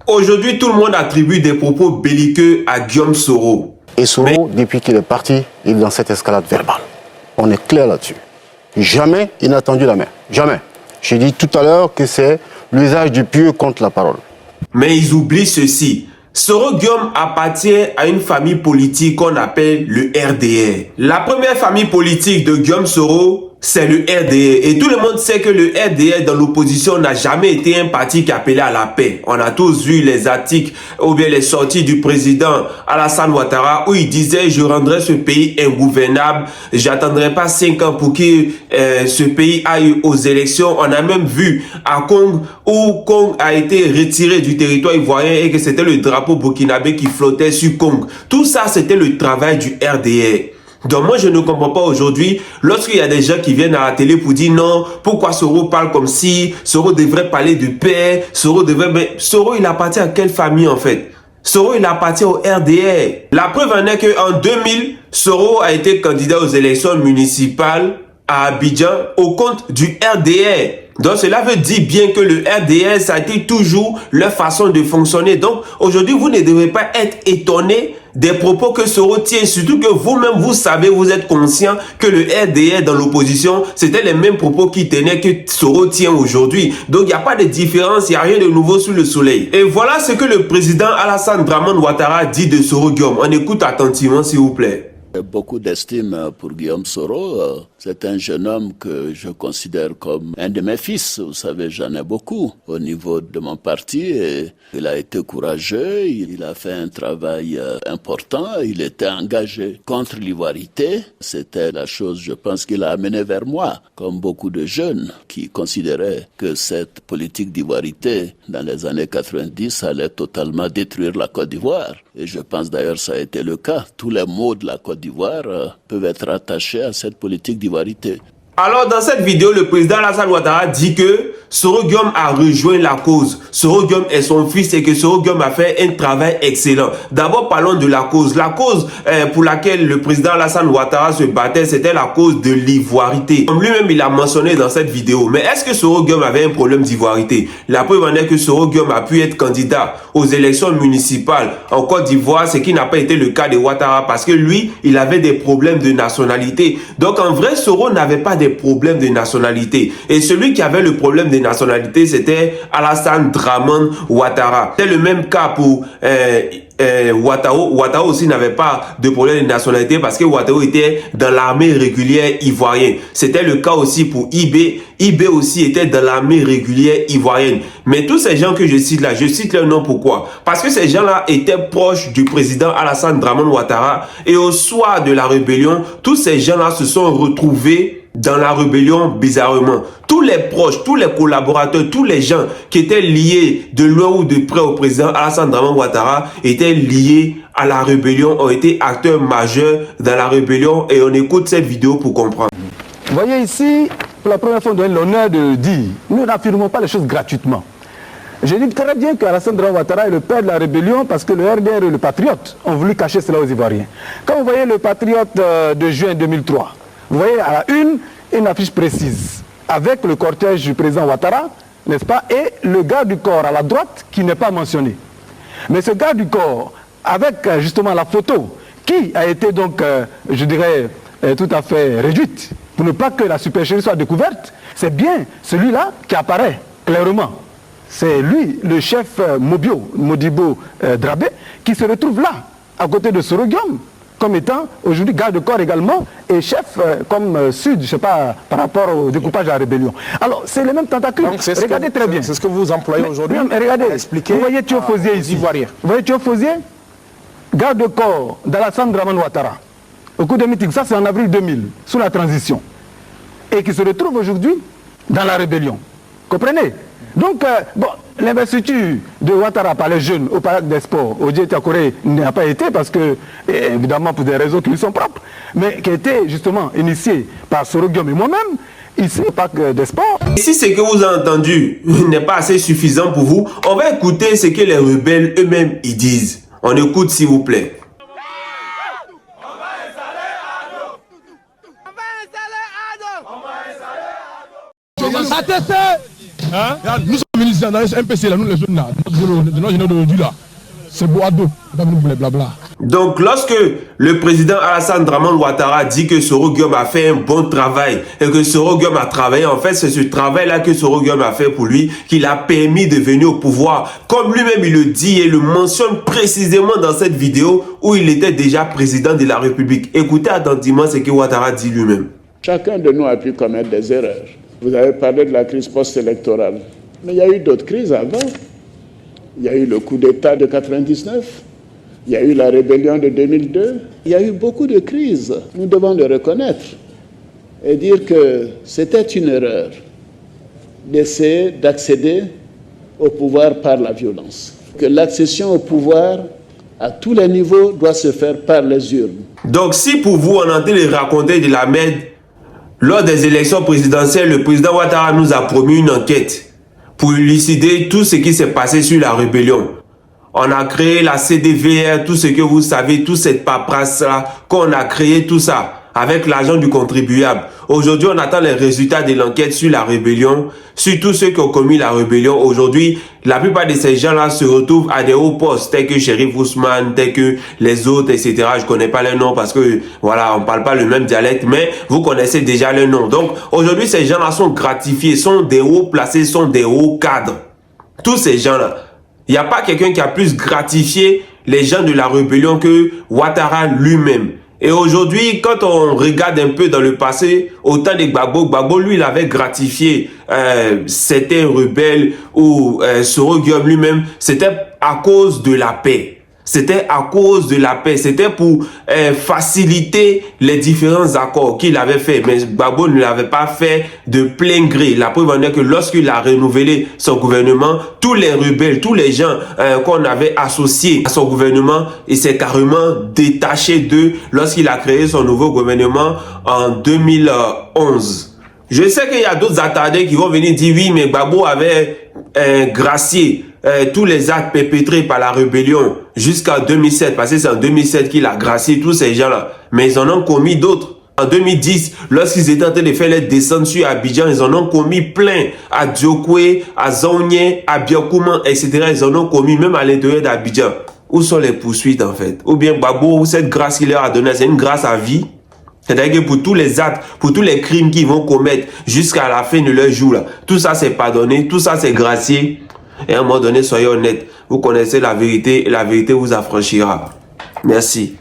Aujourd'hui, tout le monde attribue des propos belliqueux à Guillaume Soro. Et Soro, depuis qu'il est parti, il est dans cette escalade verbale. On est clair là-dessus. Jamais il n'a tendu la main. Jamais. J'ai dit tout à l'heure que c'est l'usage du pieu contre la parole. Mais ils oublient ceci. Soro Guillaume appartient à une famille politique qu'on appelle le RDR. La première famille politique de Guillaume Soro, c'est le RDR. Et tout le monde sait que le RDR dans l'opposition n'a jamais été un parti qui appelait à la paix. On a tous vu les articles ou bien les sorties du président Alassane Ouattara où il disait « Je rendrai ce pays ingouvernable, j'attendrai pas 5 ans pour que ce pays aille aux élections ». On a même vu à Kong où Kong a été retiré du territoire ivoirien et que c'était le drapeau burkinabé qui flottait sur Kong. Tout ça, c'était le travail du RDR. Donc moi je ne comprends pas aujourd'hui lorsqu'il y a des gens qui viennent à la télé pour dire non, pourquoi Soro parle comme si, Soro devrait parler de paix, Soro devrait... Mais Soro il appartient à quelle famille en fait? Soro il appartient au RDR. La preuve en est qu'en 2000, Soro a été candidat aux élections municipales à Abidjan au compte du RDR. Donc cela veut dire bien que le RDR, ça a été toujours leur façon de fonctionner. Donc aujourd'hui, vous ne devez pas être étonné des propos que Soro tient, surtout que vous-même, vous savez, vous êtes conscient que le RDR dans l'opposition, c'était les mêmes propos qui tenaient que Soro tient aujourd'hui. Donc il n'y a pas de différence, il n'y a rien de nouveau sous le soleil. Et voilà ce que le président Alassane Dramane Ouattara dit de Soro Guillaume. On écoute attentivement s'il vous plaît. Beaucoup d'estime pour Guillaume Soro. C'est un jeune homme que je considère comme un de mes fils. Vous savez, j'en ai beaucoup au niveau de mon parti. Et il a été courageux, il a fait un travail important, il était engagé contre l'ivoirité. C'était la chose, je pense, qu'il a amené vers moi, comme beaucoup de jeunes qui considéraient que cette politique d'ivoirité dans les années 90 allait totalement détruire la Côte d'Ivoire. Et je pense d'ailleurs que ça a été le cas. Tous les maux de la Côte d'Ivoire peuvent être attachés à cette politique d'ivoirité. Alors dans cette vidéo, le président Alassane Ouattara dit que Soro Guillaume a rejoint la cause. Soro Guillaume est son fils et que Soro Guillaume a fait un travail excellent. D'abord parlons de la cause. La cause pour laquelle le président Alassane Ouattara se battait, c'était la cause de l'ivoirité. Comme lui-même il a mentionné dans cette vidéo. Mais est-ce que Soro Guillaume avait un problème d'ivoirité? La preuve en est que Soro Guillaume a pu être candidat aux élections municipales en Côte d'Ivoire, ce qui n'a pas été le cas de Ouattara parce que lui, il avait des problèmes de nationalité. Donc en vrai, Soro n'avait pas des problèmes de nationalité. Et celui qui avait le problème de nationalité, c'était Alassane Dramane Ouattara. C'est le même cas pour Ouattao. Ouattao aussi n'avait pas de problème de nationalité parce que Ouattao était dans l'armée régulière ivoirienne. C'était le cas aussi pour Ibé. Ibé aussi était dans l'armée régulière ivoirienne. Mais tous ces gens que je cite là, je cite leur nom pourquoi? Parce que ces gens-là étaient proches du président Alassane Dramane Ouattara et au soir de la rébellion, tous ces gens-là se sont retrouvés dans la rébellion bizarrement. Tous les proches, tous les collaborateurs, tous les gens qui étaient liés de loin ou de près au président Alassane Dramane Ouattara étaient liés à la rébellion, ont été acteurs majeurs dans la rébellion et on écoute cette vidéo pour comprendre. Vous voyez ici, pour la première fois, on donne l'honneur de dire, nous n'affirmons pas les choses gratuitement. Je dis très bien qu'Alassane Dramane Ouattara est le père de la rébellion parce que le RDR et le Patriote ont voulu cacher cela aux Ivoiriens. Quand vous voyez le Patriote de juin 2003, vous voyez à la une affiche précise avec le cortège du président Ouattara, n'est-ce pas, et le garde du corps à la droite qui n'est pas mentionné. Mais ce garde du corps, avec justement la photo, qui a été donc, je dirais, tout à fait réduite, pour ne pas que la supercherie soit découverte, c'est bien celui-là qui apparaît clairement. C'est lui, le chef Modibo Drabé, qui se retrouve là, à côté de Soro Guillaume, comme étant aujourd'hui garde de corps également et chef comme Sud, je ne sais pas, par rapport au découpage de la rébellion. Alors, c'est les mêmes tentacules. Regardez très bien. C'est ce que vous employez aujourd'hui. Regardez, vous voyez Théo Fosier ici. Ivoiriens. Vous voyez Théo Fosier, garde de corps d'Alassane Dramane Ouattara. Au cours des meetings, ça c'est en avril 2000, sous la transition. Et qui se retrouve aujourd'hui dans la rébellion. Comprenez? Donc, bon, l'investiture de Ouattara par les jeunes au Parc des Sports, au Djetiakore, n'a pas été parce que, évidemment, pour des raisons qui lui sont propres, mais qui a été justement initiée par Soro Guillaume et moi-même, ici au Parc des Sports. Et si ce que vous avez entendu n'est pas assez suffisant pour vous, on va écouter ce que les rebelles eux-mêmes y disent. On écoute s'il vous plaît. Nous ministre dans un MPC, là, nous les jeunes là, de nos jeunes d'aujourd'hui là, c'est beau à dos, pas venir pour les blabla. Donc, lorsque le président Alassane Dramane Ouattara dit que Soro Guillaume a fait un bon travail et que Soro Guillaume a travaillé, en fait, c'est ce travail-là que Soro Guillaume a fait pour lui qui l'a permis de venir au pouvoir. Comme lui-même, il le dit et le mentionne précisément dans cette vidéo où il était déjà président de la République. Écoutez attentivement ce que Ouattara dit lui-même. Chacun de nous a pu commettre des erreurs. Vous avez parlé de la crise post-électorale. Mais il y a eu d'autres crises avant. Il y a eu le coup d'État de 1999. Il y a eu la rébellion de 2002. Il y a eu beaucoup de crises. Nous devons le reconnaître et dire que c'était une erreur d'essayer d'accéder au pouvoir par la violence. Que l'accession au pouvoir à tous les niveaux doit se faire par les urnes. Donc, si pour vous, on entend les raconter de la merde, lors des élections présidentielles, le président Ouattara nous a promis une enquête pour élucider tout ce qui s'est passé sur la rébellion. On a créé la CDVR, tout ce que vous savez, toute cette paperasse-là, qu'on a créé tout ça avec l'argent du contribuable. Aujourd'hui, on attend les résultats de l'enquête sur la rébellion, sur tous ceux qui ont commis la rébellion. Aujourd'hui, la plupart de ces gens-là se retrouvent à des hauts postes, tels que Chérif Ousmane, tels que les autres, etc. Je connais pas les noms parce que, voilà, on parle pas le même dialecte, mais vous connaissez déjà les noms. Donc, aujourd'hui, ces gens-là sont gratifiés, sont des hauts placés, sont des hauts cadres. Tous ces gens-là. Il n'y a pas quelqu'un qui a plus gratifié les gens de la rébellion que Ouattara lui-même. Et aujourd'hui, quand on regarde un peu dans le passé, au temps de Gbagbo, lui, il avait gratifié certains rebelles ou Soro Guillaume lui-même. C'était à cause de la paix. C'était à cause de la paix. C'était pour faciliter les différents accords qu'il avait fait. Mais Gbagbo ne l'avait pas fait de plein gré. La preuve en est que lorsqu'il a renouvelé son gouvernement, tous les rebelles, tous les gens qu'on avait associés à son gouvernement, il s'est carrément détaché d'eux lorsqu'il a créé son nouveau gouvernement en 2011. Je sais qu'il y a d'autres attardés qui vont venir dire oui, mais Gbagbo avait gracié tous les actes perpétrés par la rébellion jusqu'en 2007, parce que c'est en 2007 qu'il a gracié tous ces gens-là. Mais ils en ont commis d'autres. En 2010, lorsqu'ils étaient en train de faire les descentes sur Abidjan, ils en ont commis plein. À Diokwe, à Zaounie, à Biakouman, etc. Ils en ont commis même à l'intérieur d'Abidjan. Où sont les poursuites en fait? Ou bien Gbagbo, cette grâce qu'il leur a donnée, c'est une grâce à vie? C'est-à-dire que pour tous les actes, pour tous les crimes qu'ils vont commettre jusqu'à la fin de leur jour, là, tout ça c'est pardonné, tout ça c'est gracié. Et à un moment donné, soyez honnêtes, vous connaissez la vérité et la vérité vous affranchira. Merci.